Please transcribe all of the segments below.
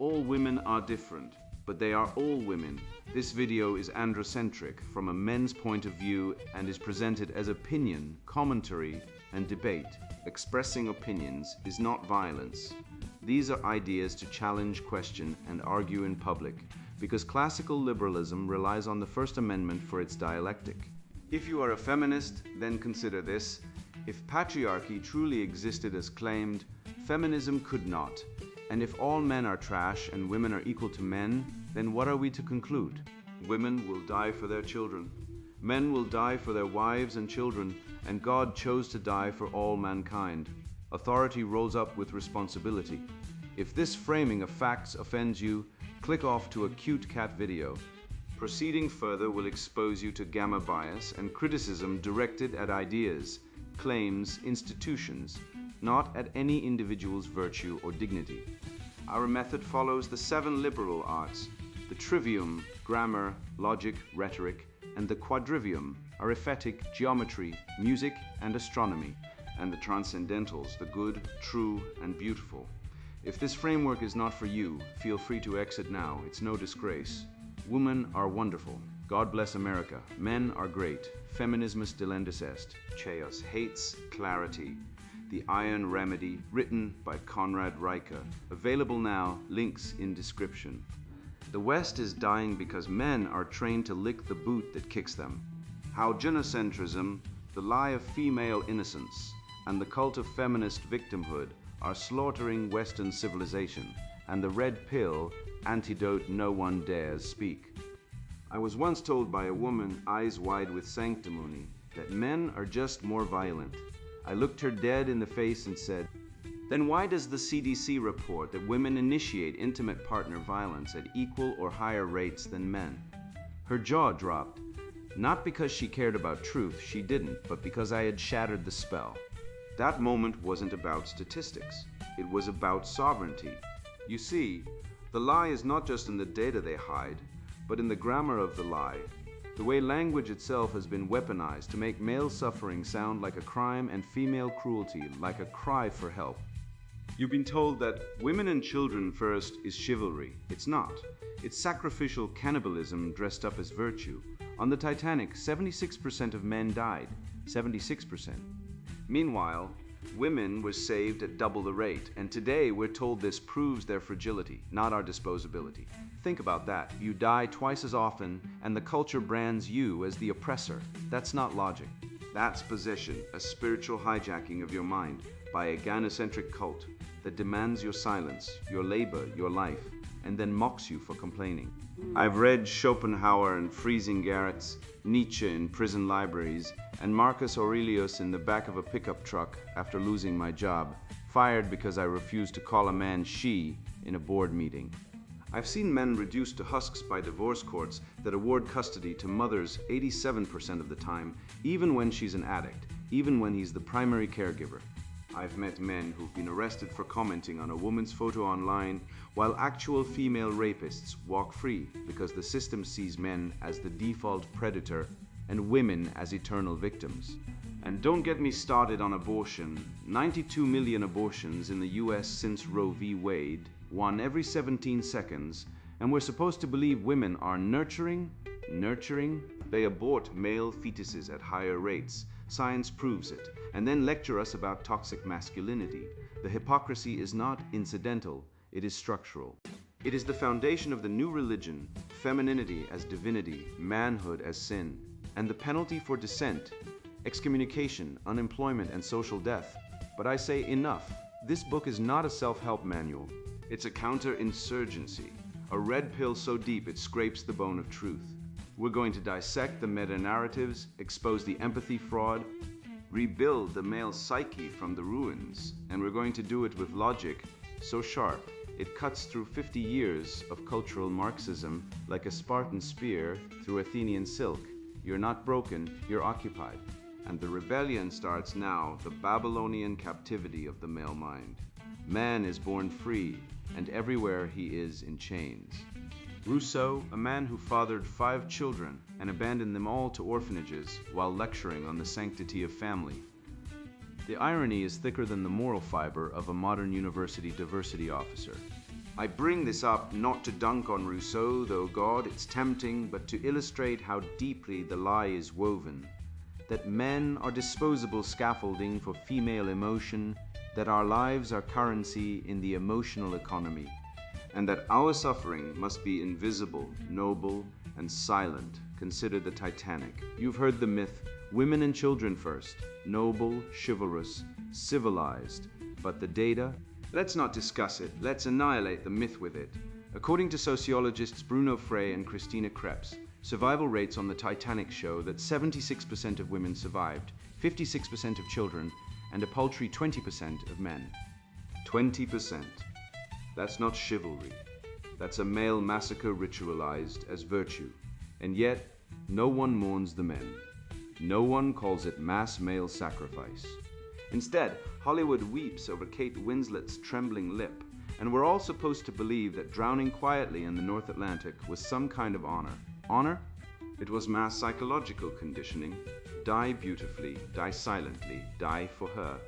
All women are different, but they are all women. This video is androcentric from a men's point of view and is presented as opinion, commentary, and debate. Expressing opinions is not violence. These are ideas to challenge, question, and argue in public, because classical liberalism relies on the First Amendment for its dialectic. If you are a feminist, then consider this. If patriarchy truly existed as claimed, feminism could not. And if all men are trash and women are equal to men, then what are we to conclude? Women will die for their children. Men will die for their wives and children, and God chose to die for all mankind. Authority rolls up with responsibility. If this framing of facts offends you, click off to a cute cat video. Proceeding further will expose you to gamma bias and criticism directed at ideas, claims, institutions, not at any individual's virtue or dignity. Our method follows the 7 liberal arts, the Trivium, grammar, logic, rhetoric, and the Quadrivium, arithmetic, geometry, music, and astronomy, and the transcendentals, the good, true, and beautiful. If this framework is not for you, feel free to exit now. It's no disgrace. Women are wonderful. God bless America. Men are great. Feminismus delendus est. Chaos hates clarity. The Iron Remedy, written by Conrad Riker. Available now, links in description. The West is dying because men are trained to lick the boot that kicks them. How gynocentrism, the lie of female innocence, and the cult of feminist victimhood are slaughtering Western civilization, and the red pill, antidote no one dares speak. I was once told by a woman, eyes wide with sanctimony, that men are just more violent. I looked her dead in the face and said, then why does the CDC report that women initiate intimate partner violence at equal or higher rates than men? Her jaw dropped. Not because she cared about truth, she didn't, but because I had shattered the spell. That moment wasn't about statistics. It was about sovereignty. You see, the lie is not just in the data they hide, but in the grammar of the lie. The way language itself has been weaponized to make male suffering sound like a crime and female cruelty like a cry for help. You've been told that women and children first is chivalry. It's not. It's sacrificial cannibalism dressed up as virtue. On the Titanic, 76% of men died. 76%. Meanwhile, women were saved at double the rate, and today we're told this proves their fragility, not our disposability. Think about that. You die twice as often, and the culture brands you as the oppressor. That's not logic. That's possession, a spiritual hijacking of your mind by a gynocentric cult that demands your silence, your labor, your life, and then mocks you for complaining. I've read Schopenhauer in freezing garrets, Nietzsche in prison libraries, and Marcus Aurelius in the back of a pickup truck after losing my job, fired because I refused to call a man she in a board meeting. I've seen men reduced to husks by divorce courts that award custody to mothers 87% of the time, even when she's an addict, even when he's the primary caregiver. I've met men who've been arrested for commenting on a woman's photo online, while actual female rapists walk free because the system sees men as the default predator and women as eternal victims. And don't get me started on abortion. 92 million abortions in the US since Roe v. Wade, 1 every 17 seconds, and we're supposed to believe women are nurturing? They abort male fetuses at higher rates. Science proves it. And then lecture us about toxic masculinity. The hypocrisy is not incidental, it is structural. It is the foundation of the new religion, femininity as divinity, manhood as sin, and the penalty for dissent, excommunication, unemployment, and social death. But I say enough. This book is not a self-help manual. It's a counterinsurgency, a red pill so deep it scrapes the bone of truth. We're going to dissect the meta-narratives, expose the empathy fraud, rebuild the male psyche from the ruins, and we're going to do it with logic so sharp it cuts through 50 years of cultural Marxism like a Spartan spear through Athenian silk. You're not broken, you're occupied. And the rebellion starts now, the Babylonian captivity of the male mind. Man is born free, and everywhere he is in chains. Rousseau, a man who fathered 5 children and abandoned them all to orphanages while lecturing on the sanctity of family. The irony is thicker than the moral fiber of a modern university diversity officer. I bring this up not to dunk on Rousseau, though God, it's tempting, but to illustrate how deeply the lie is woven. That men are disposable scaffolding for female emotion, that our lives are currency in the emotional economy, and that our suffering must be invisible, noble, and silent. Consider the Titanic. You've heard the myth, women and children first, noble, chivalrous, civilized, but the data? Let's not discuss it, let's annihilate the myth with it. According to sociologists Bruno Frey and Christina Krebs, survival rates on the Titanic show that 76% of women survived, 56% of children, and a paltry 20% of men. 20%. That's not chivalry. That's a male massacre ritualized as virtue. And yet, no one mourns the men. No one calls it mass male sacrifice. Instead, Hollywood weeps over Kate Winslet's trembling lip, and we're all supposed to believe that drowning quietly in the North Atlantic was some kind of honor. Honor? It was mass psychological conditioning. Die beautifully, die silently, die for her.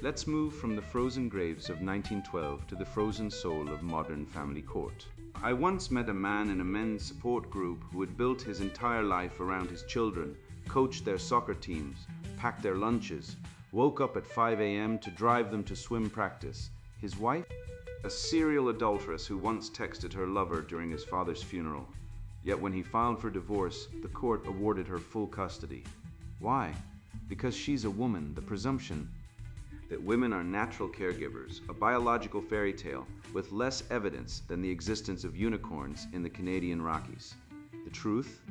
Let's move from the frozen graves of 1912 to the frozen soul of modern family court. I once met a man in a men's support group who had built his entire life around his children, coached their soccer teams, packed their lunches, woke up at 5 a.m. to drive them to swim practice. His wife? A serial adulteress who once texted her lover during his father's funeral. Yet when he filed for divorce, the court awarded her full custody. Why? Because she's a woman, the presumption that women are natural caregivers, a biological fairy tale with less evidence than the existence of unicorns in the Canadian Rockies. The truth?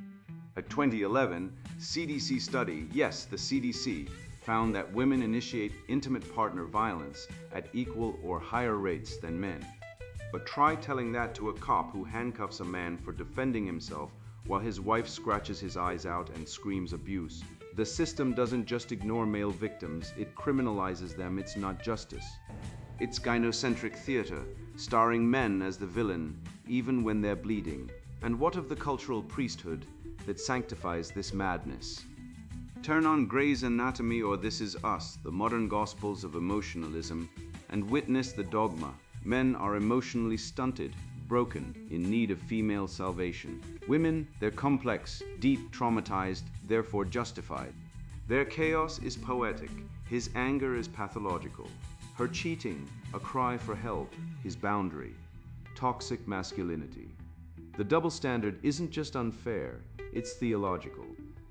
A 2011 CDC study, yes, the CDC, found that women initiate intimate partner violence at equal or higher rates than men. But try telling that to a cop who handcuffs a man for defending himself while his wife scratches his eyes out and screams abuse. The system doesn't just ignore male victims, it criminalizes them. It's not justice. It's gynocentric theater, starring men as the villain, even when they're bleeding. And what of the cultural priesthood that sanctifies this madness? Turn on Grey's Anatomy or This Is Us, the modern gospels of emotionalism, and witness the dogma. Men are emotionally stunted, broken, in need of female salvation. Women, they're complex, deep, traumatized, therefore justified. Their chaos is poetic, his anger is pathological. Her cheating, a cry for help, his boundary. Toxic masculinity. The double standard isn't just unfair, it's theological.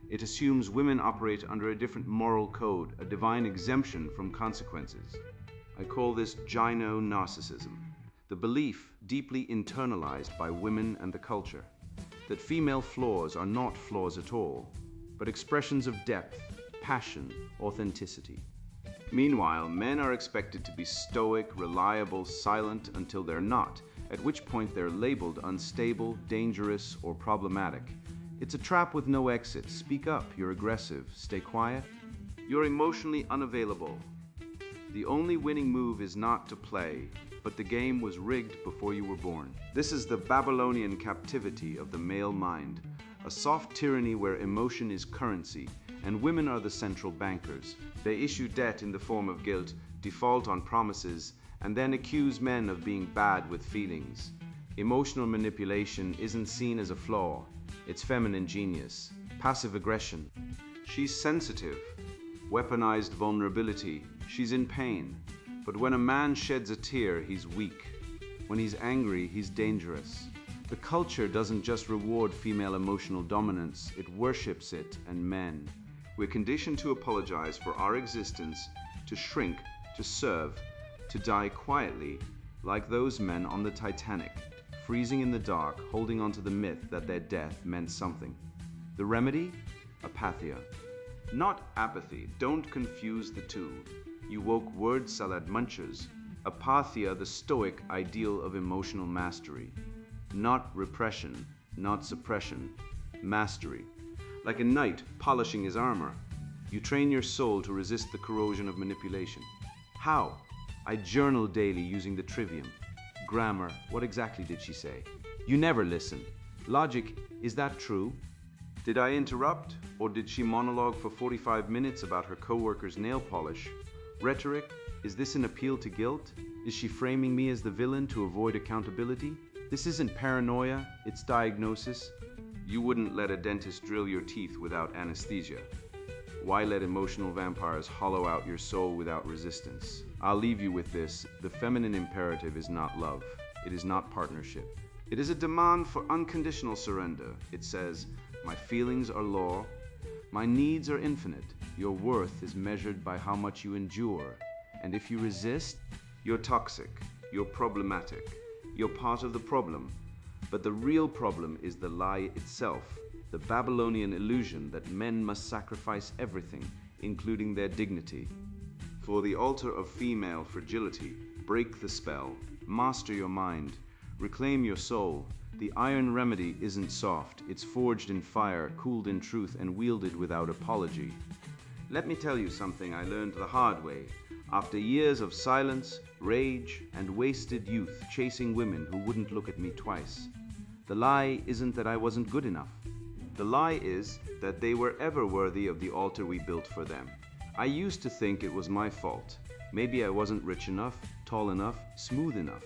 It assumes women operate under a different moral code, a divine exemption from consequences. I call this gyno-narcissism, the belief deeply internalized by women and the culture, that female flaws are not flaws at all, but expressions of depth, passion, authenticity. Meanwhile, men are expected to be stoic, reliable, silent until they're not, at which point they're labeled unstable, dangerous, or problematic. It's a trap with no exit. Speak up, you're aggressive. Stay quiet, you're emotionally unavailable. The only winning move is not to play, but the game was rigged before you were born. This is the Babylonian captivity of the male mind, a soft tyranny where emotion is currency, and women are the central bankers. They issue debt in the form of guilt, default on promises, and then accuse men of being bad with feelings. Emotional manipulation isn't seen as a flaw. It's feminine genius, passive aggression. She's sensitive, weaponized vulnerability. She's in pain. But when a man sheds a tear, he's weak. When he's angry, he's dangerous. The culture doesn't just reward female emotional dominance, it worships it and men. We're conditioned to apologize for our existence, to shrink, to serve, to die quietly, like those men on the Titanic, freezing in the dark, holding on to the myth that their death meant something. The remedy? Apathia. Not apathy, don't confuse the two. You woke word salad munchers. Apathia, the stoic ideal of emotional mastery. Not repression, not suppression. Mastery. Like a knight polishing his armor, you train your soul to resist the corrosion of manipulation. How? I journal daily using the Trivium. Grammar, what exactly did she say? You never listen. Logic, is that true? Did I interrupt, or did she monologue for 45 minutes about her coworker's nail polish? Rhetoric, Is this an appeal to guilt? Is she framing me as the villain to avoid accountability? This isn't paranoia, it's diagnosis. You wouldn't let a dentist drill your teeth without anesthesia. Why let emotional vampires hollow out your soul without resistance? I'll leave you with this. The feminine imperative is not love. It is not partnership. It is a demand for unconditional surrender. It says, my feelings are law. My needs are infinite. Your worth is measured by how much you endure. And if you resist, you're toxic. You're problematic. You're part of the problem. But the real problem is the lie itself. The Babylonian illusion that men must sacrifice everything, including their dignity. For the altar of female fragility, break the spell, master your mind, reclaim your soul. The iron remedy isn't soft, it's forged in fire, cooled in truth, and wielded without apology. Let me tell you something I learned the hard way. After years of silence, rage, and wasted youth chasing women who wouldn't look at me twice. The lie isn't that I wasn't good enough. The lie is that they were ever worthy of the altar we built for them. I used to think it was my fault. Maybe I wasn't rich enough, tall enough, smooth enough.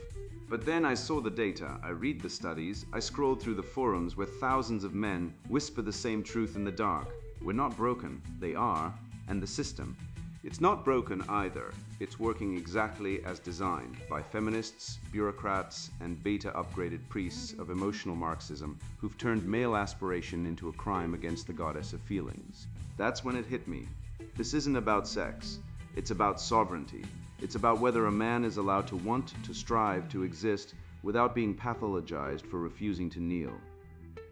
But then I saw the data, I read the studies, I scrolled through the forums where thousands of men whisper the same truth in the dark. We're not broken, they are, and the system. It's not broken either. It's working exactly as designed by feminists, bureaucrats, and beta-upgraded priests of emotional Marxism who've turned male aspiration into a crime against the goddess of feelings. That's when it hit me. This isn't about sex. It's about sovereignty. It's about whether a man is allowed to want, to strive, to exist without being pathologized for refusing to kneel.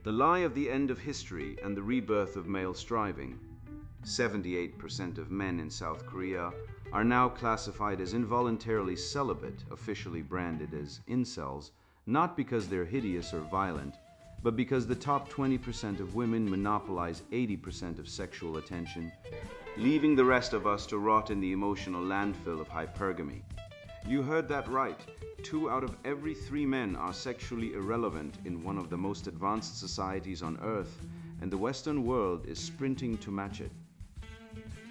The lie of the end of history and the rebirth of male striving. 78% of men in South Korea are now classified as involuntarily celibate, officially branded as incels, not because they're hideous or violent, but because the top 20% of women monopolize 80% of sexual attention, leaving the rest of us to rot in the emotional landfill of hypergamy. You heard that right. 2 out of every 3 men are sexually irrelevant in one of the most advanced societies on Earth, and the Western world is sprinting to match it.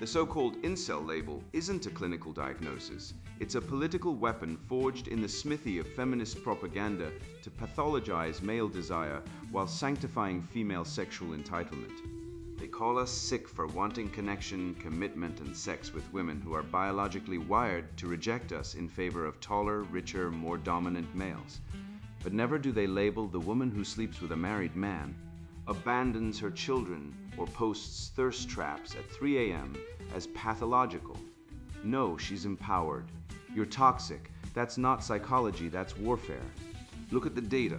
The so-called incel label isn't a clinical diagnosis. It's a political weapon forged in the smithy of feminist propaganda to pathologize male desire while sanctifying female sexual entitlement. They call us sick for wanting connection, commitment, and sex with women who are biologically wired to reject us in favor of taller, richer, more dominant males. But never do they label the woman who sleeps with a married man, abandons her children, or posts thirst traps at 3 a.m. as pathological. No, she's empowered. You're toxic. That's not psychology, that's warfare. Look at the data.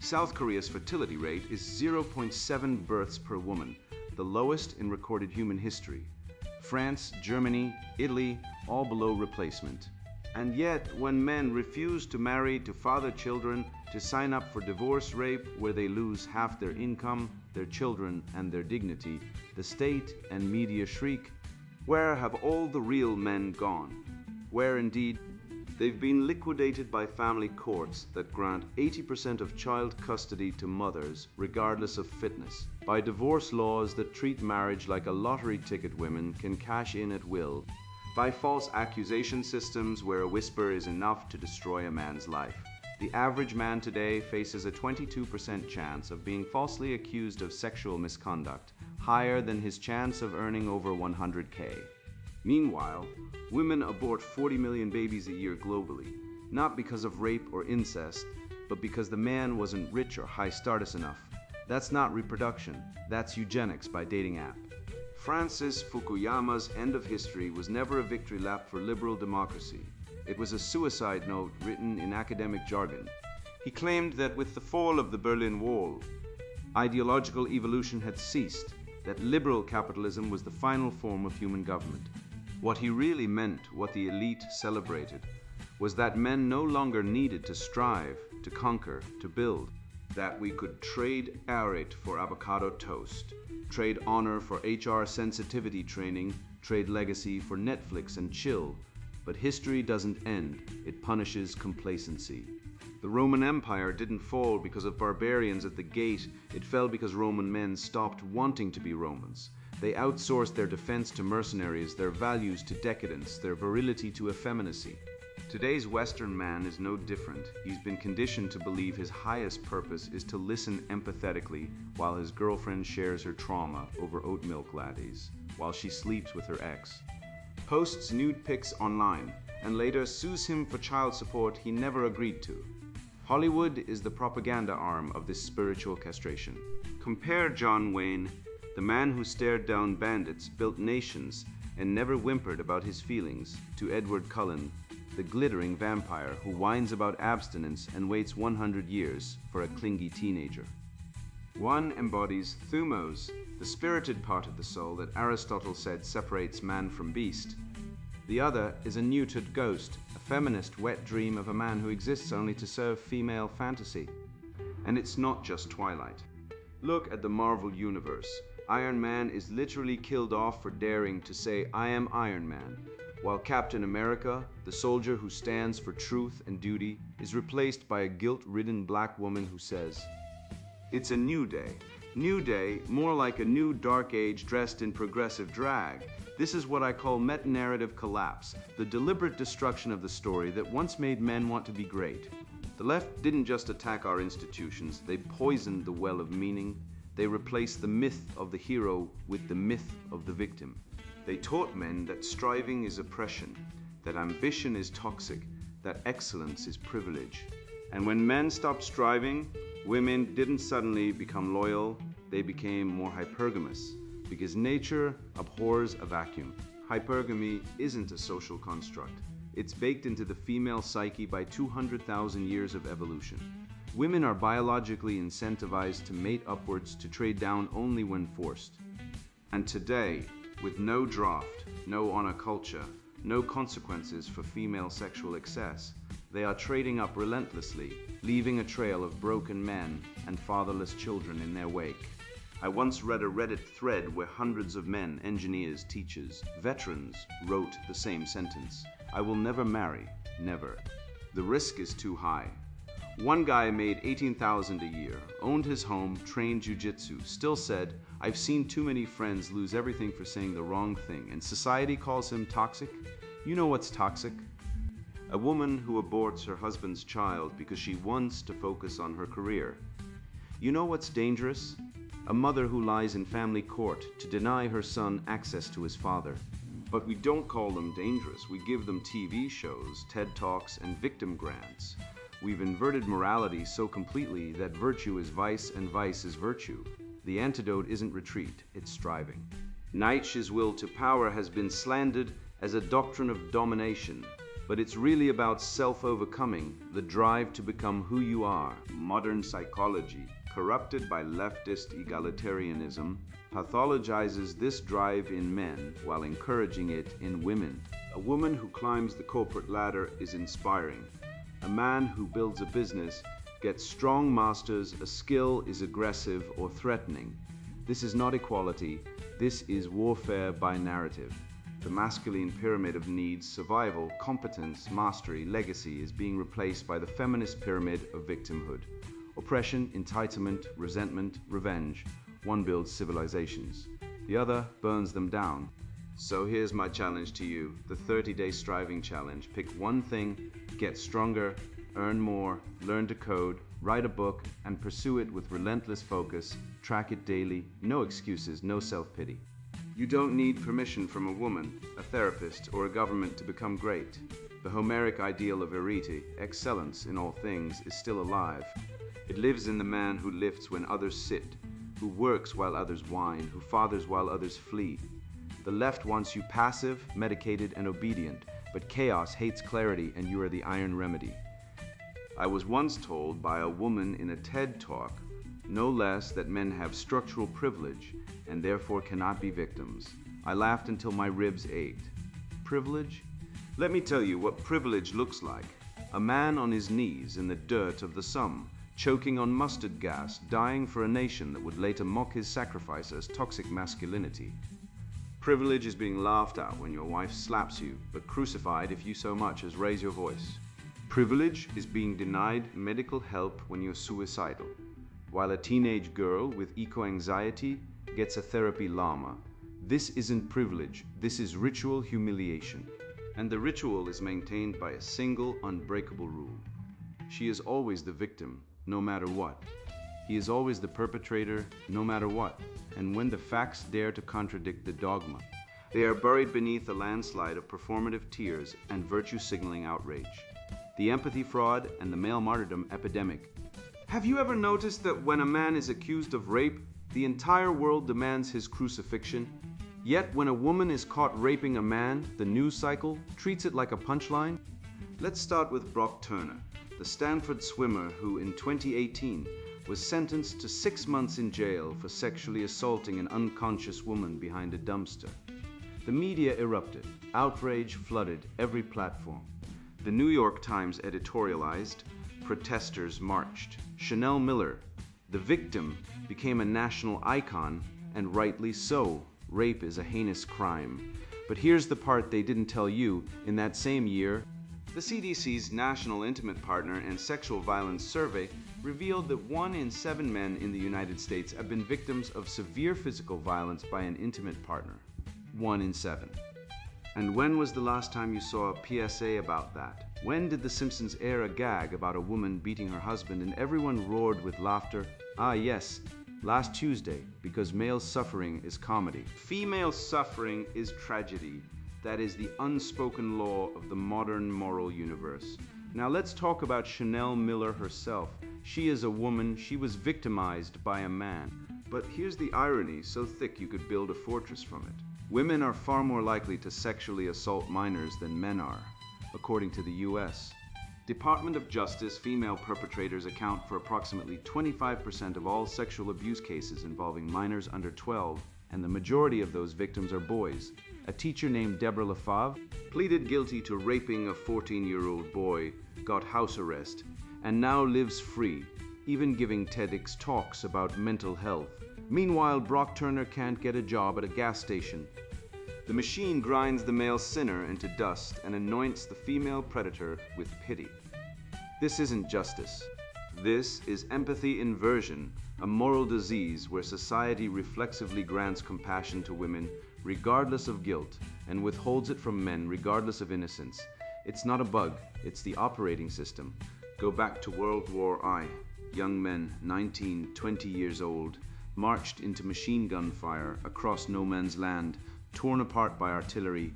South Korea's fertility rate is 0.7 births per woman, the lowest in recorded human history. France, Germany, Italy, all below replacement. And yet, when men refuse to marry, to father children, to sign up for divorce rape where they lose half their income, their children, and their dignity, the state and media shriek, where have all the real men gone? Where indeed, they've been liquidated by family courts that grant 80% of child custody to mothers, regardless of fitness, by divorce laws that treat marriage like a lottery ticket women can cash in at will, by false accusation systems where a whisper is enough to destroy a man's life. The average man today faces a 22% chance of being falsely accused of sexual misconduct, higher than his chance of earning over 100K. Meanwhile, women abort 40 million babies a year globally, not because of rape or incest, but because the man wasn't rich or high status enough. That's not reproduction, that's eugenics by dating app. Francis Fukuyama's end of history was never a victory lap for liberal democracy. It was a suicide note written in academic jargon. He claimed that with the fall of the Berlin Wall, ideological evolution had ceased, that liberal capitalism was the final form of human government. What he really meant, what the elite celebrated, was that men no longer needed to strive, to conquer, to build, that we could trade arete for avocado toast, trade honor for HR sensitivity training, trade legacy for Netflix and chill. But history doesn't end, it punishes complacency. The Roman Empire didn't fall because of barbarians at the gate, it fell because Roman men stopped wanting to be Romans. They outsource their defense to mercenaries, their values to decadence, their virility to effeminacy. Today's Western man is no different. He's been conditioned to believe his highest purpose is to listen empathetically while his girlfriend shares her trauma over oat milk lattes, while she sleeps with her ex, posts nude pics online, and later sues him for child support he never agreed to. Hollywood is the propaganda arm of this spiritual castration. Compare John Wayne, the man who stared down bandits, built nations, and never whimpered about his feelings, to Edward Cullen, the glittering vampire who whines about abstinence and waits 100 years for a clingy teenager. One embodies thumos, the spirited part of the soul that Aristotle said separates man from beast. The other is a neutered ghost, a feminist wet dream of a man who exists only to serve female fantasy. And it's not just Twilight. Look at the Marvel Universe. Iron Man is literally killed off for daring to say, "I am Iron Man," while Captain America, the soldier who stands for truth and duty, is replaced by a guilt-ridden black woman who says, "It's a new day." New day, more like a new dark age dressed in progressive drag. This is what I call meta-narrative collapse, the deliberate destruction of the story that once made men want to be great. The left didn't just attack our institutions, they poisoned the well of meaning. They replaced the myth of the hero with the myth of the victim. They taught men that striving is oppression, that ambition is toxic, that excellence is privilege. And when men stopped striving, women didn't suddenly become loyal, they became more hypergamous, because nature abhors a vacuum. Hypergamy isn't a social construct. It's baked into the female psyche by 200,000 years of evolution. Women are biologically incentivized to mate upwards, to trade down only when forced. And today, with no draft, no honor culture, no consequences for female sexual excess, they are trading up relentlessly, leaving a trail of broken men and fatherless children in their wake. I once read a Reddit thread where hundreds of men, engineers, teachers, veterans, wrote the same sentence: "I will never marry, never. The risk is too high." One guy made $18,000 a year, owned his home, trained jiu-jitsu, still said, "I've seen too many friends lose everything for saying the wrong thing, and society calls him toxic." You know what's toxic? A woman who aborts her husband's child because she wants to focus on her career. You know what's dangerous? A mother who lies in family court to deny her son access to his father. But we don't call them dangerous. We give them TV shows, TED Talks, and victim grants. We've inverted morality so completely that virtue is vice and vice is virtue. The antidote isn't retreat, it's striving. Nietzsche's will to power has been slandered as a doctrine of domination, but it's really about self-overcoming, the drive to become who you are. Modern psychology, corrupted by leftist egalitarianism, pathologizes this drive in men while encouraging it in women. A woman who climbs the corporate ladder is inspiring. A man who builds a business gets strong masters, a skill is aggressive or threatening. This is not equality, this is warfare by narrative. The masculine pyramid of needs, survival, competence, mastery, legacy is being replaced by the feminist pyramid of victimhood. Oppression, entitlement, resentment, revenge. One builds civilizations, the other burns them down. So here's my challenge to you, the 30-day striving challenge. Pick one thing, get stronger, earn more, learn to code, write a book, and pursue it with relentless focus. Track it daily, no excuses, no self-pity. You don't need permission from a woman, a therapist, or a government to become great. The Homeric ideal of verite, excellence in all things, is still alive. It lives in the man who lifts when others sit, who works while others whine, who fathers while others flee. The left wants you passive, medicated, and obedient, but chaos hates clarity, and you are the iron remedy. I was once told by a woman in a TED Talk, no less, that men have structural privilege and therefore cannot be victims. I laughed until my ribs ached. Privilege? Let me tell you what privilege looks like. A man on his knees in the dirt of the Somme, choking on mustard gas, dying for a nation that would later mock his sacrifice as toxic masculinity. Privilege is being laughed at when your wife slaps you, but crucified if you so much as raise your voice. Privilege is being denied medical help when you're suicidal, while a teenage girl with eco-anxiety gets a therapy llama. This isn't privilege, this is ritual humiliation. And the ritual is maintained by a single unbreakable rule. She is always the victim, no matter what. He is always the perpetrator, no matter what. And when the facts dare to contradict the dogma, they are buried beneath a landslide of performative tears and virtue signaling outrage. The empathy fraud and the male martyrdom epidemic. Have you ever noticed that when a man is accused of rape, the entire world demands his crucifixion? Yet when a woman is caught raping a man, the news cycle treats it like a punchline? Let's start with Brock Turner, the Stanford swimmer who in 2018 was sentenced to 6 months in jail for sexually assaulting an unconscious woman behind a dumpster. The media erupted. Outrage flooded every platform. The New York Times editorialized. Protesters marched. Chanel Miller, the victim, became a national icon, and rightly so. Rape is a heinous crime. But here's the part they didn't tell you. In that same year, the CDC's National Intimate Partner and Sexual Violence Survey revealed that 1 in 7 men in the United States have been victims of severe physical violence by an intimate partner. 1 in 7. And when was the last time you saw a PSA about that? When did The Simpsons air a gag about a woman beating her husband and everyone roared with laughter? Ah yes, last Tuesday, because male suffering is comedy. Female suffering is tragedy. That is the unspoken law of the modern moral universe. Now let's talk about Chanel Miller herself. She is a woman, she was victimized by a man. But here's the irony, so thick you could build a fortress from it. Women are far more likely to sexually assault minors than men are, according to the US. Department of Justice female perpetrators account for approximately 25% of all sexual abuse cases involving minors under 12, and the majority of those victims are boys. A teacher named Deborah LaFave pleaded guilty to raping a 14-year-old boy, got house arrest, and now lives free, even giving TEDx talks about mental health. Meanwhile, Brock Turner can't get a job at a gas station. The machine grinds the male sinner into dust and anoints the female predator with pity. This isn't justice. This is empathy inversion, a moral disease where society reflexively grants compassion to women regardless of guilt and withholds it from men regardless of innocence. It's not a bug, it's the operating system. Go back to World War I. Young men, 19, 20 years old, marched into machine gun fire across no man's land, torn apart by artillery,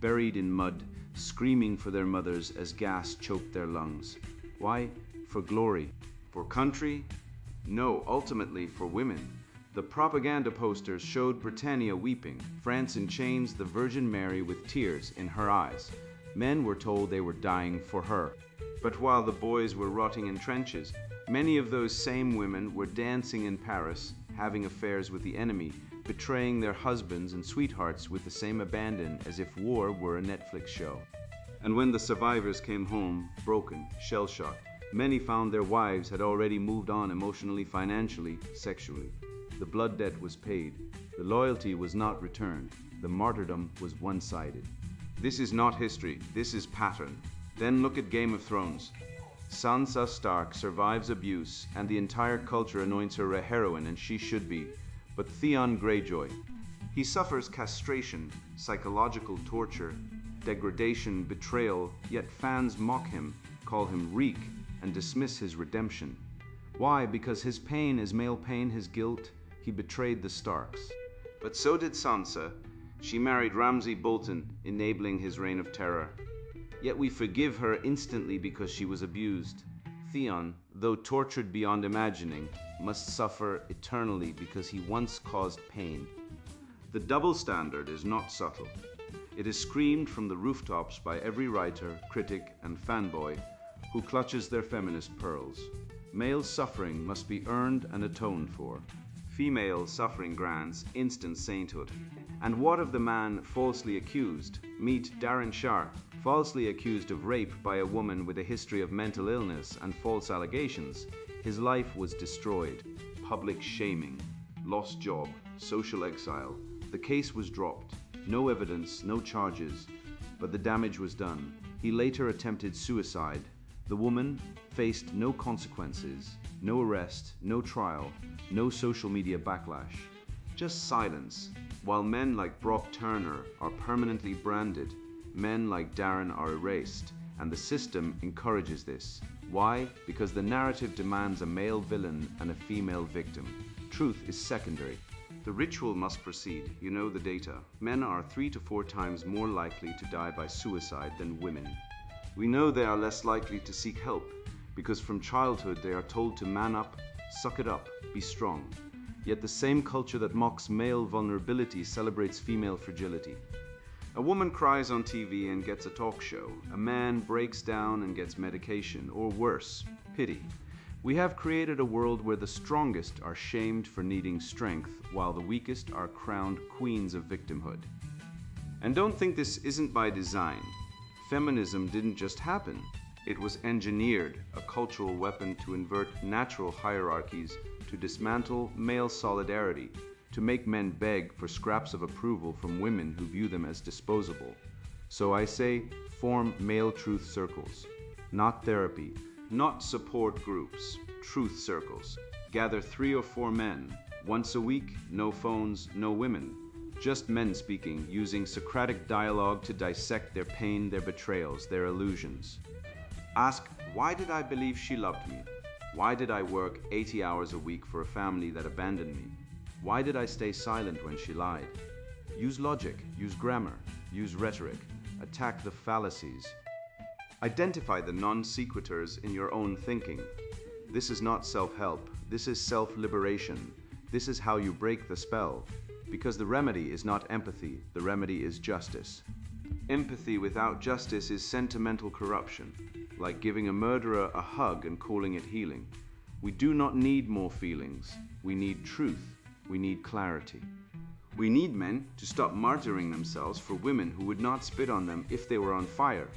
buried in mud, screaming for their mothers as gas choked their lungs. Why? For glory. For country? No, ultimately for women. The propaganda posters showed Britannia weeping, France in chains, the Virgin Mary with tears in her eyes. Men were told they were dying for her. But while the boys were rotting in trenches, many of those same women were dancing in Paris, having affairs with the enemy, betraying their husbands and sweethearts with the same abandon as if war were a Netflix show. And when the survivors came home, broken, shell-shocked, many found their wives had already moved on emotionally, financially, sexually. The blood debt was paid. The loyalty was not returned. The martyrdom was one-sided. This is not history. This is pattern. Then look at Game of Thrones. Sansa Stark survives abuse, and the entire culture anoints her a heroine, and she should be. But Theon Greyjoy, he suffers castration, psychological torture, degradation, betrayal, yet fans mock him, call him Reek, and dismiss his redemption. Why? Because his pain is male pain, his guilt. He betrayed the Starks. But so did Sansa. She married Ramsay Bolton, enabling his reign of terror. Yet we forgive her instantly because she was abused. Theon, though tortured beyond imagining, must suffer eternally because he once caused pain. The double standard is not subtle. It is screamed from the rooftops by every writer, critic, and fanboy who clutches their feminist pearls. Male suffering must be earned and atoned for. Female suffering grants instant sainthood. And what of the man falsely accused? Meet Darren Sharp, falsely accused of rape by a woman with a history of mental illness and false allegations. His life was destroyed. Public shaming, lost job, social exile. The case was dropped. No evidence, no charges, but the damage was done. He later attempted suicide. The woman faced no consequences, no arrest, no trial, no social media backlash. Just silence. While men like Brock Turner are permanently branded, men like Darren are erased, and the system encourages this. Why? Because the narrative demands a male villain and a female victim. Truth is secondary. The ritual must proceed. You know the data. Men are 3 to 4 times more likely to die by suicide than women. We know they are less likely to seek help, because from childhood they are told to man up, suck it up, be strong. Yet the same culture that mocks male vulnerability celebrates female fragility. A woman cries on TV and gets a talk show. A man breaks down and gets medication, or worse, pity. We have created a world where the strongest are shamed for needing strength, while the weakest are crowned queens of victimhood. And don't think this isn't by design. Feminism didn't just happen. It was engineered, a cultural weapon to invert natural hierarchies, to dismantle male solidarity, to make men beg for scraps of approval from women who view them as disposable. So I say, form male truth circles. Not therapy, not support groups, truth circles. Gather 3 or 4 men, once a week, no phones, no women. Just men speaking, using Socratic dialogue to dissect their pain, their betrayals, their illusions. Ask, why did I believe she loved me? Why did I work 80 hours a week for a family that abandoned me? Why did I stay silent when she lied? Use logic, use grammar, use rhetoric, attack the fallacies. Identify the non-sequiturs in your own thinking. This is not self-help, this is self-liberation. This is how you break the spell. Because the remedy is not empathy, the remedy is justice. Empathy without justice is sentimental corruption, like giving a murderer a hug and calling it healing. We do not need more feelings. We need truth. We need clarity. We need men to stop martyring themselves for women who would not spit on them if they were on fire.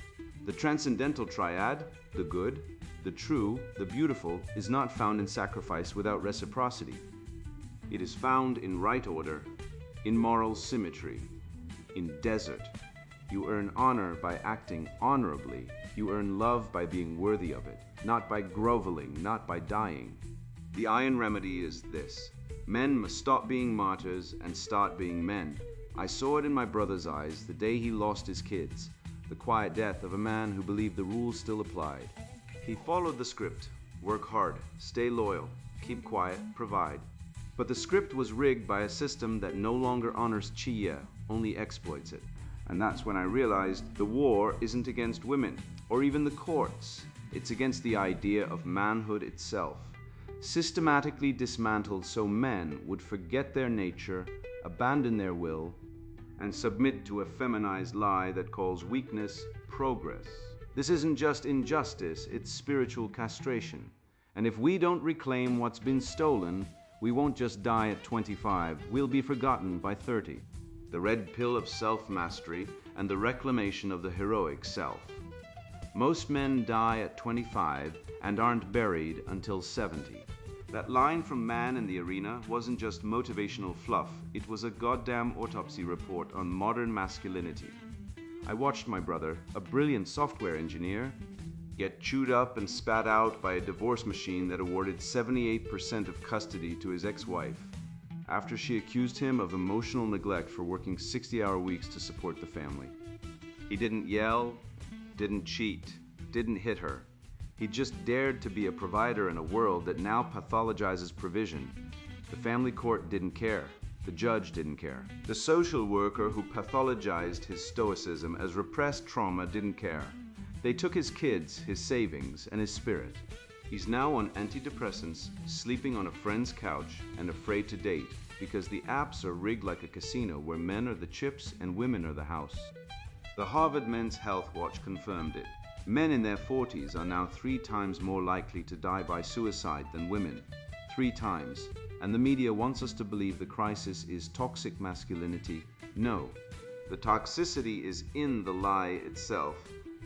The transcendental triad, the good, the true, the beautiful, is not found in sacrifice without reciprocity. It is found in right order, in moral symmetry, in desert. You earn honor by acting honorably. You earn love by being worthy of it, not by groveling, not by dying. The iron remedy is this. Men must stop being martyrs and start being men. I saw it in my brother's eyes the day he lost his kids, the quiet death of a man who believed the rules still applied. He followed the script. Work hard, stay loyal, keep quiet, provide. But the script was rigged by a system that no longer honors Chia, only exploits it. And that's when I realized the war isn't against women, or even the courts. It's against the idea of manhood itself, systematically dismantled so men would forget their nature, abandon their will, and submit to a feminized lie that calls weakness progress. This isn't just injustice, it's spiritual castration. And if we don't reclaim what's been stolen, we won't just die at 25, we'll be forgotten by 30. The red pill of self-mastery and the reclamation of the heroic self. Most men die at 25 and aren't buried until 70. That line from Man in the Arena wasn't just motivational fluff, it was a goddamn autopsy report on modern masculinity. I watched my brother, a brilliant software engineer, get chewed up and spat out by a divorce machine that awarded 78% of custody to his ex-wife, after she accused him of emotional neglect for working 60-hour weeks to support the family. He didn't yell, didn't cheat, didn't hit her. He just dared to be a provider in a world that now pathologizes provision. The family court didn't care. The judge didn't care. The social worker who pathologized his stoicism as repressed trauma didn't care. They took his kids, his savings, and his spirit. He's now on antidepressants, sleeping on a friend's couch, and afraid to date, because the apps are rigged like a casino where men are the chips and women are the house. The Harvard Men's Health Watch confirmed it. Men in their 40s are now 3 times more likely to die by suicide than women. 3 times. And the media wants us to believe the crisis is toxic masculinity. No. The toxicity is in the lie itself.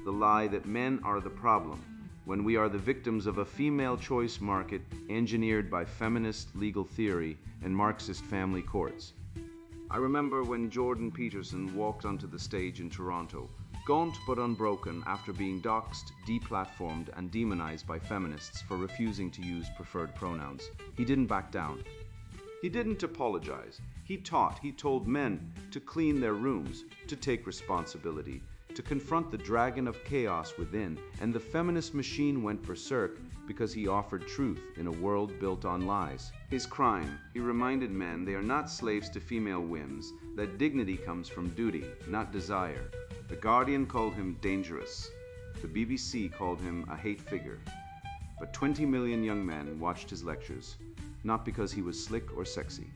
The lie that men are the problem, when we are the victims of a female choice market engineered by feminist legal theory and Marxist family courts. I remember when Jordan Peterson walked onto the stage in Toronto, gaunt but unbroken after being doxxed, deplatformed, and demonized by feminists for refusing to use preferred pronouns. He didn't back down. He didn't apologize. He told men to clean their rooms, to take responsibility, to confront the dragon of chaos within, and the feminist machine went berserk because he offered truth in a world built on lies. His crime, he reminded men they are not slaves to female whims, that dignity comes from duty, not desire. The Guardian called him dangerous. The BBC called him a hate figure. But 20 million young men watched his lectures, not because he was slick or sexy,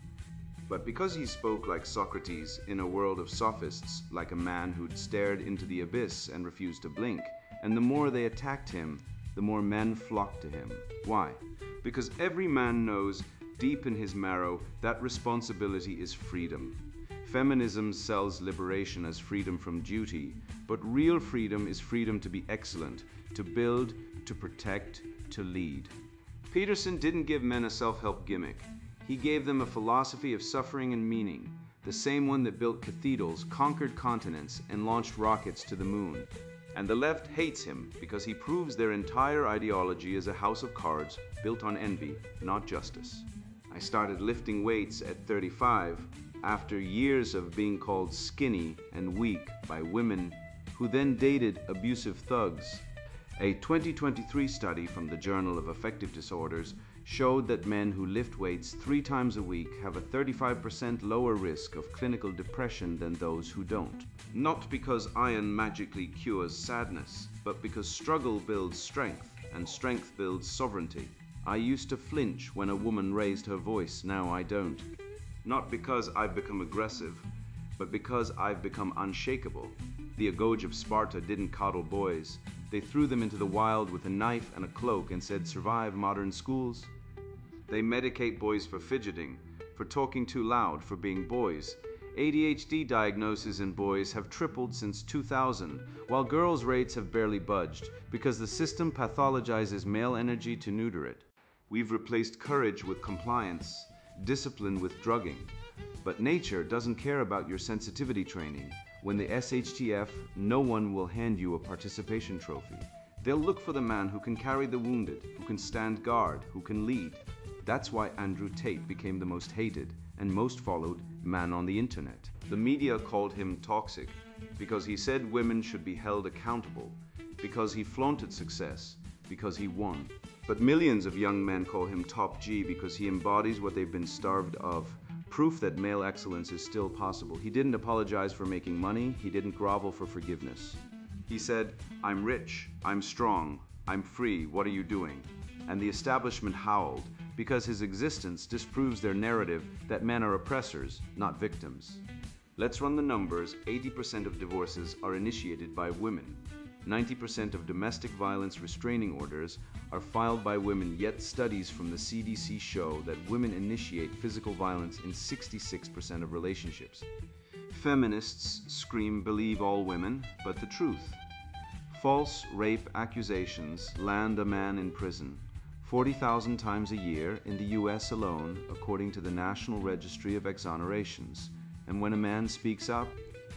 but because he spoke like Socrates in a world of sophists, like a man who'd stared into the abyss and refused to blink. And the more they attacked him, the more men flocked to him. Why? Because every man knows deep in his marrow that responsibility is freedom. Feminism sells liberation as freedom from duty, but real freedom is freedom to be excellent, to build, to protect, to lead. Peterson didn't give men a self-help gimmick. He gave them a philosophy of suffering and meaning, the same one that built cathedrals, conquered continents, and launched rockets to the moon. And the left hates him because he proves their entire ideology is a house of cards built on envy, not justice. I started lifting weights at 35 after years of being called skinny and weak by women who then dated abusive thugs. A 2023 study from the Journal of Affective Disorders showed that men who lift weights 3 times a week have a 35% lower risk of clinical depression than those who don't. Not because iron magically cures sadness, but because struggle builds strength, and strength builds sovereignty. I used to flinch when a woman raised her voice, now I don't. Not because I've become aggressive, but because I've become unshakable. The Agoge of Sparta didn't coddle boys. They threw them into the wild with a knife and a cloak and said, "Survive modern schools." They medicate boys for fidgeting, for talking too loud, for being boys. ADHD diagnoses in boys have tripled since 2000, while girls' rates have barely budged, because the system pathologizes male energy to neuter it. We've replaced courage with compliance, discipline with drugging. But nature doesn't care about your sensitivity training. When the SHTF, no one will hand you a participation trophy. They'll look for the man who can carry the wounded, who can stand guard, who can lead. That's why Andrew Tate became the most hated and most followed man on the internet. The media called him toxic because he said women should be held accountable, because he flaunted success, because he won. But millions of young men call him Top G because he embodies what they've been starved of. Proof that male excellence is still possible. He didn't apologize for making money. He didn't grovel for forgiveness. He said, "I'm rich, I'm strong, I'm free, what are you doing?" And the establishment howled because his existence disproves their narrative that men are oppressors, not victims. Let's run the numbers. 80% of divorces are initiated by women. 90% of domestic violence restraining orders are filed by women, yet studies from the CDC show that women initiate physical violence in 66% of relationships. Feminists scream, "Believe all women," but the truth. False rape accusations land a man in prison 40,000 times a year in the US alone, according to the National Registry of Exonerations. And when a man speaks up,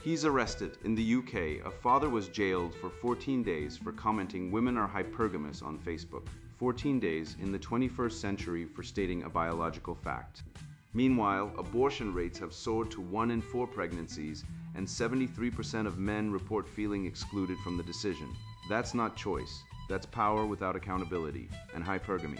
he's arrested. In the UK, a father was jailed for 14 days for commenting women are hypergamous on Facebook. 14 days in the 21st century for stating a biological fact. Meanwhile, abortion rates have soared to 1 in 4 pregnancies, and 73% of men report feeling excluded from the decision. That's not choice. That's power without accountability, and hypergamy.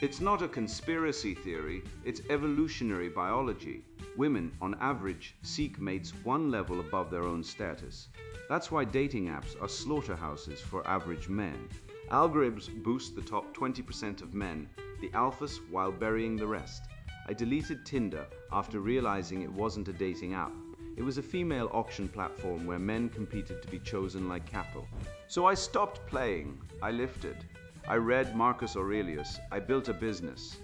It's not a conspiracy theory, it's evolutionary biology. Women, on average, seek mates 1 level above their own status. That's why dating apps are slaughterhouses for average men. Algorithms boost the top 20% of men, the alphas, while burying the rest. I deleted Tinder after realizing it wasn't a dating app. It was a female auction platform where men competed to be chosen like cattle. So I stopped playing. I lifted. I read Marcus Aurelius. I built a business.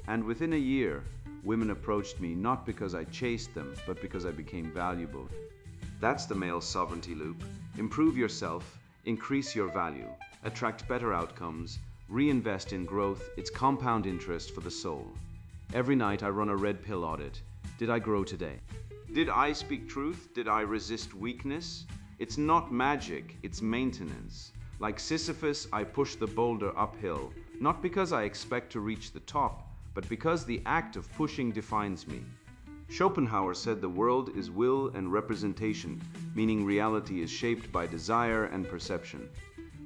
And within a year, women approached me not because I chased them, but because I became valuable. That's the male sovereignty loop. Improve yourself, increase your value, attract better outcomes, reinvest in growth. It's compound interest for the soul. Every night I run a red pill audit. Did I grow today? Did I speak truth? Did I resist weakness? It's not magic, it's maintenance. Like Sisyphus, I push the boulder uphill, not because I expect to reach the top, but because the act of pushing defines me. Schopenhauer said the world is will and representation, meaning reality is shaped by desire and perception.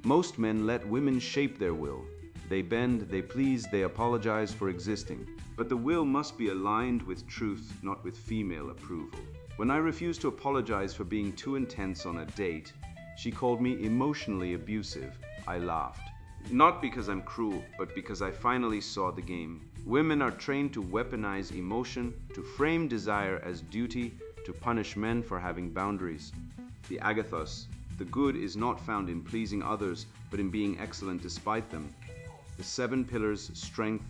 Most men let women shape their will. They bend, they please, they apologize for existing. But the will must be aligned with truth, not with female approval. When I refused to apologize for being too intense on a date, she called me emotionally abusive. I laughed. Not because I'm cruel, but because I finally saw the game. Women are trained to weaponize emotion, to frame desire as duty, to punish men for having boundaries. The agathos, the good is not found in pleasing others, but in being excellent despite them. The 7 pillars, strength,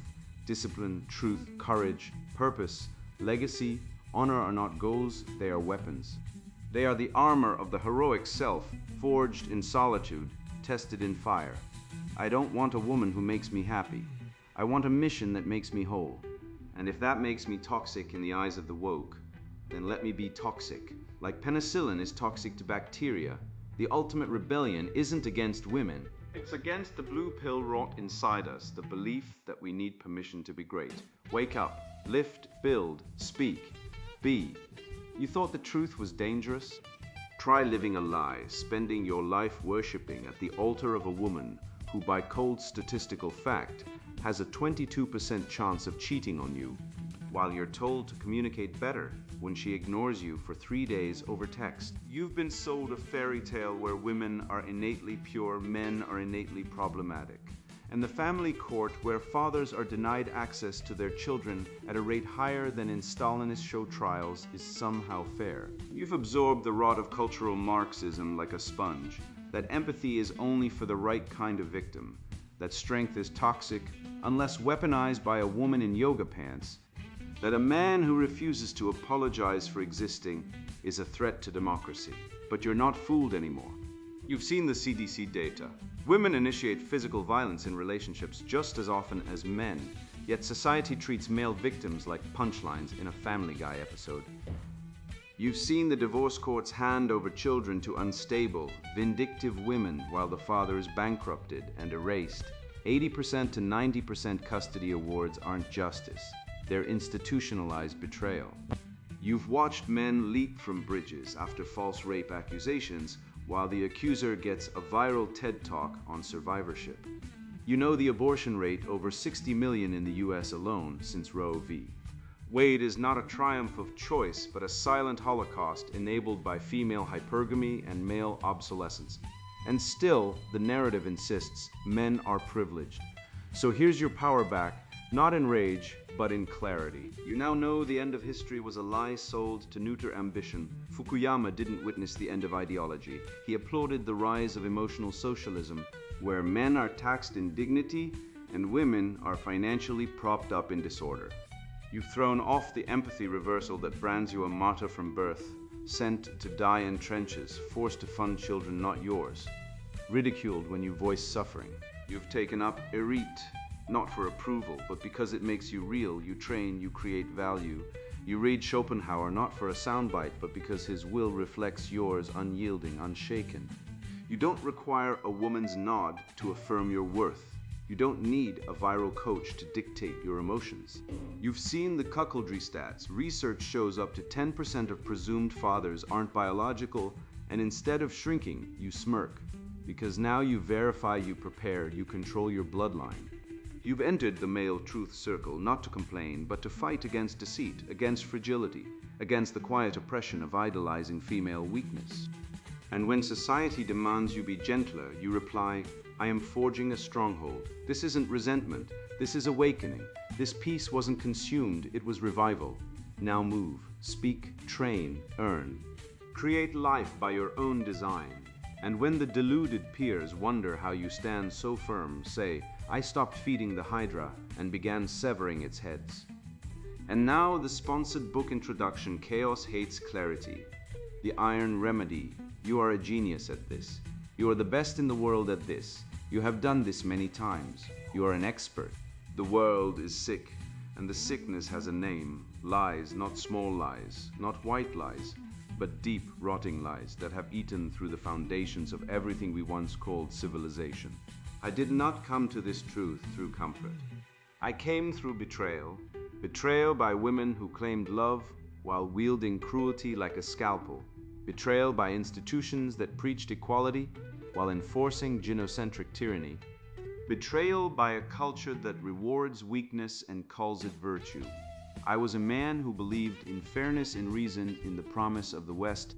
discipline, truth, courage, purpose, legacy, honor are not goals, they are weapons. They are the armor of the heroic self, forged in solitude, tested in fire. I don't want a woman who makes me happy. I want a mission that makes me whole. And if that makes me toxic in the eyes of the woke, then let me be toxic. Like penicillin is toxic to bacteria, the ultimate rebellion isn't against women. It's against the blue pill wrought inside us, the belief that we need permission to be great. Wake up, lift, build, speak, be. You thought the truth was dangerous? Try living a lie, spending your life worshipping at the altar of a woman who, by cold statistical fact, has a 22% chance of cheating on you, while you're told to communicate better when she ignores you for 3 days over text. You've been sold a fairy tale where women are innately pure, men are innately problematic, and the family court where fathers are denied access to their children at a rate higher than in Stalinist show trials is somehow fair. You've absorbed the rot of cultural Marxism like a sponge, that empathy is only for the right kind of victim, that strength is toxic unless weaponized by a woman in yoga pants, that a man who refuses to apologize for existing is a threat to democracy. But you're not fooled anymore. You've seen the CDC data. Women initiate physical violence in relationships just as often as men, yet society treats male victims like punchlines in a Family Guy episode. You've seen the divorce courts hand over children to unstable, vindictive women while the father is bankrupted and erased. 80% to 90% custody awards aren't justice. They're institutionalized betrayal. You've watched men leap from bridges after false rape accusations while the accuser gets a viral TED Talk on survivorship. You know the abortion rate over 60 million in the US alone since Roe v. Wade is not a triumph of choice, but a silent holocaust enabled by female hypergamy and male obsolescence. And still, the narrative insists men are privileged. So here's your power back, not in rage, but in clarity. You now know the end of history was a lie sold to neuter ambition. Fukuyama didn't witness the end of ideology. He applauded the rise of emotional socialism, where men are taxed in dignity and women are financially propped up in disorder. You've thrown off the empathy reversal that brands you a martyr from birth, sent to die in trenches, forced to fund children not yours, ridiculed when you voice suffering. You've taken up érite, not for approval, but because it makes you real. You train, you create value. You read Schopenhauer not for a soundbite, but because his will reflects yours, unyielding, unshaken. You don't require a woman's nod to affirm your worth. You don't need a viral coach to dictate your emotions. You've seen the cuckoldry stats. Research shows up to 10% of presumed fathers aren't biological, and instead of shrinking, you smirk. Because now you verify, you prepare, you control your bloodline. You've entered the male truth circle not to complain, but to fight against deceit, against fragility, against the quiet oppression of idolizing female weakness. And when society demands you be gentler, you reply, I am forging a stronghold. This isn't resentment. This is awakening. This peace wasn't consumed, it was revival. Now move, speak, train, earn. Create life by your own design. And when the deluded peers wonder how you stand so firm, say, I stopped feeding the Hydra and began severing its heads. And now the sponsored book introduction, Chaos Hates Clarity. The Iron Remedy. You are a genius at this. You are the best in the world at this. You have done this many times. You are an expert. The world is sick, and the sickness has a name. Lies, not small lies, not white lies, but deep, rotting lies that have eaten through the foundations of everything we once called civilization. I did not come to this truth through comfort. I came through betrayal, betrayal by women who claimed love while wielding cruelty like a scalpel, betrayal by institutions that preached equality while enforcing gynocentric tyranny, betrayal by a culture that rewards weakness and calls it virtue. I was a man who believed in fairness and reason in the promise of the West.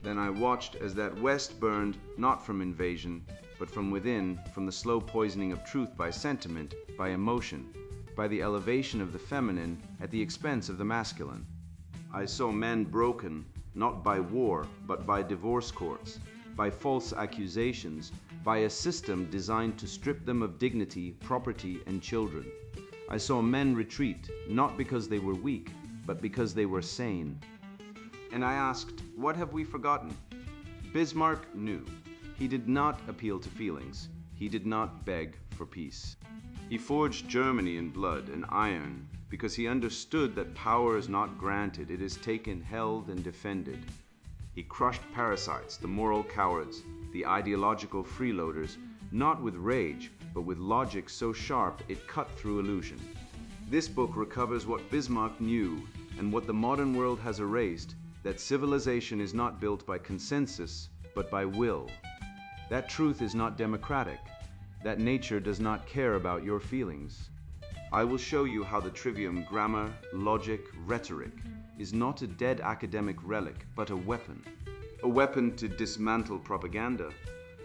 Then I watched as that West burned not from invasion, but from within, from the slow poisoning of truth by sentiment, by emotion, by the elevation of the feminine at the expense of the masculine. I saw men broken, not by war, but by divorce courts, by false accusations, by a system designed to strip them of dignity, property, and children. I saw men retreat, not because they were weak, but because they were sane. And I asked, what have we forgotten? Bismarck knew. He did not appeal to feelings. He did not beg for peace. He forged Germany in blood and iron because he understood that power is not granted, it is taken, held, and defended. He crushed parasites, the moral cowards, the ideological freeloaders, not with rage, but with logic so sharp it cut through illusion. This book recovers what Bismarck knew and what the modern world has erased, that civilization is not built by consensus, but by will. That truth is not democratic, that nature does not care about your feelings. I will show you how the Trivium grammar, logic, rhetoric is not a dead academic relic, but a weapon. A weapon to dismantle propaganda,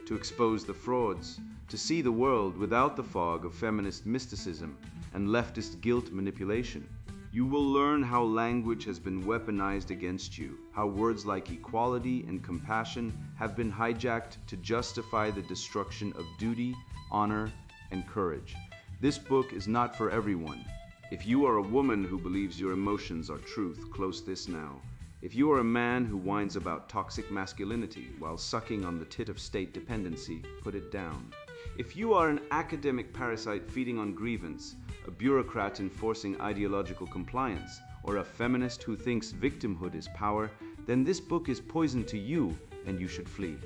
to expose the frauds, to see the world without the fog of feminist mysticism and leftist guilt manipulation. You will learn how language has been weaponized against you, how words like equality and compassion have been hijacked to justify the destruction of duty, honor, and courage. This book is not for everyone. If you are a woman who believes your emotions are truth, close this now. If you are a man who whines about toxic masculinity while sucking on the tit of state dependency, put it down. If you are an academic parasite feeding on grievance, a bureaucrat enforcing ideological compliance, or a feminist who thinks victimhood is power, then this book is poison to you and you should flee.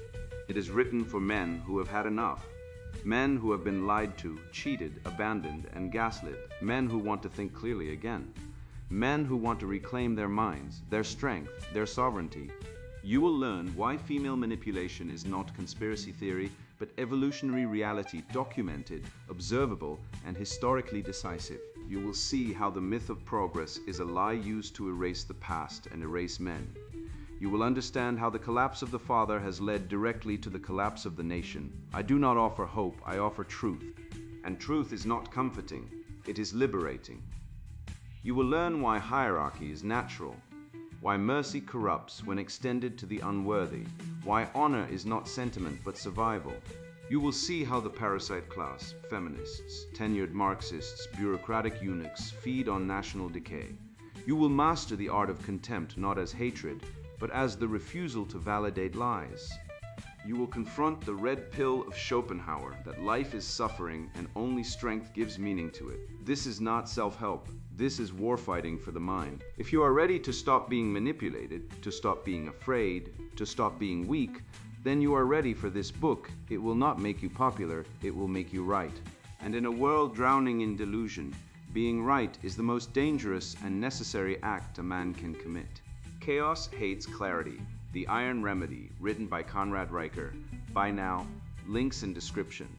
It is written for men who have had enough. Men who have been lied to, cheated, abandoned, and gaslit. Men who want to think clearly again. Men who want to reclaim their minds, their strength, their sovereignty. You will learn why female manipulation is not conspiracy theory, but evolutionary reality documented, observable, and historically decisive. You will see how the myth of progress is a lie used to erase the past and erase men. You will understand how the collapse of the father has led directly to the collapse of the nation. I do not offer hope, I offer truth. And truth is not comforting, it is liberating. You will learn why hierarchy is natural, why mercy corrupts when extended to the unworthy, why honor is not sentiment but survival. You will see how the parasite class, feminists, tenured Marxists, bureaucratic eunuchs feed on national decay. You will master the art of contempt not as hatred, but as the refusal to validate lies. You will confront the red pill of Schopenhauer that life is suffering and only strength gives meaning to it. This is not self-help. This is warfighting for the mind. If you are ready to stop being manipulated, to stop being afraid, to stop being weak, then you are ready for this book. It will not make you popular, it will make you right. And in a world drowning in delusion, being right is the most dangerous and necessary act a man can commit. Chaos hates clarity. The Iron Remedy, written by Conrad Riker. Buy now. Links in description.